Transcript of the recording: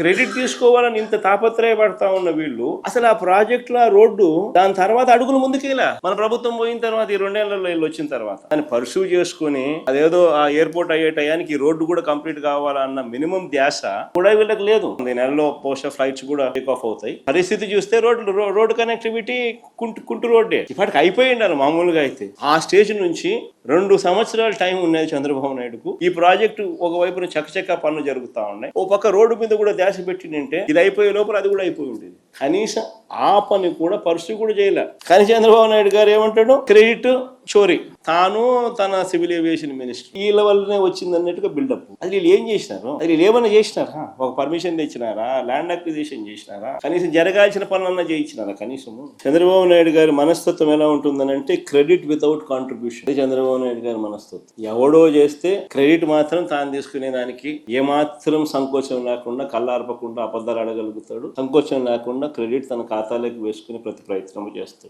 Credit తీసుకోవాలని ఇంత తాపత్రయపడతా ఉన్న వీళ్ళు అసలు ఆ ప్రాజెక్ట్ లో రోడ్డు దాని తర్వాత అడుగులు ముందుకేలా మన ప్రభుత్వం పోయిన తర్వాత ఈ 2 ఏళ్లలో వీళ్ళు వచ్చిన తర్వాత దాన్ని పర్సూ చేసుకుని అదేదో ఆ ఎయిర్పోర్ట్ అయ్యే టయానికి ఈ రోడ్డు కూడా కంప్లీట్ కావాలన్న మినిమం ధ్యాస కూడా వీళ్ళకి లేదు. ఈ నెలలో బహుశా ఫ్లైట్స్ కూడా టేక్ ఆఫ్ అవుతాయి. పరిస్థితి చూస్తే రోడ్డు కనెక్టివిటీ కుంటు రోడ్డే ఇప్పటికి అయిపోయి ఉండాలి మామూలుగా అయితే. ఆ స్టేజ్ నుంచి 2 సంవత్సరాల టైం ఉన్నది చంద్రబాబు నాయుడుకు. ఈ ప్రాజెక్టు ఒకవైపున చకచకా పనులు జరుగుతా ఉన్నాయి, ఓ పక్క రోడ్డు మీద కూడా ధ్యాస పెట్టిందంటే ఇది అయిపోయే లోపల అది కూడా అయిపోయి ఉండేది. కనీసం ఆ పని కూడా పరిస్థితి కూడా చేయలే. కానీ చంద్రబాబు నాయుడు గారు ఏమంటాడు, క్రెడిట్ చోరీ, తాను తన సివిల్ ఏవియేషన్ మినిస్టర్ వీళ్ళ వల్లనే వచ్చింది అన్నట్టుగా బిల్డప్. అది వీళ్ళు ఏం చేసినారు, అది వీళ్ళు ఏమైనా చేసినారా? ఒక పర్మిషన్ తెచ్చినారా, ల్యాండ్ అక్విజిషన్ చేసినారా, కనీసం జరగాల్సిన పనులన్నా చేయించినారా? కనీసము చంద్రబాబు నాయుడు గారి మనస్తత్వం ఎలా ఉంటుందని అంటే credit without contribution. Chandrababu Naidu గారి మనస్తత్వం. ఎవడో చేస్తే క్రెడిట్ మాత్రం తాను తీసుకునే దానికి ఏమాత్రం సంకోచం లేకుండా, కళ్ళార్పకుండా అబద్ధాలు అడగలుగుతాడు. సంకోచం లేకుండా క్రెడిట్ తన ఖాతాలోకి వేసుకుని ప్రతి ప్రయత్నం చేస్తాడు.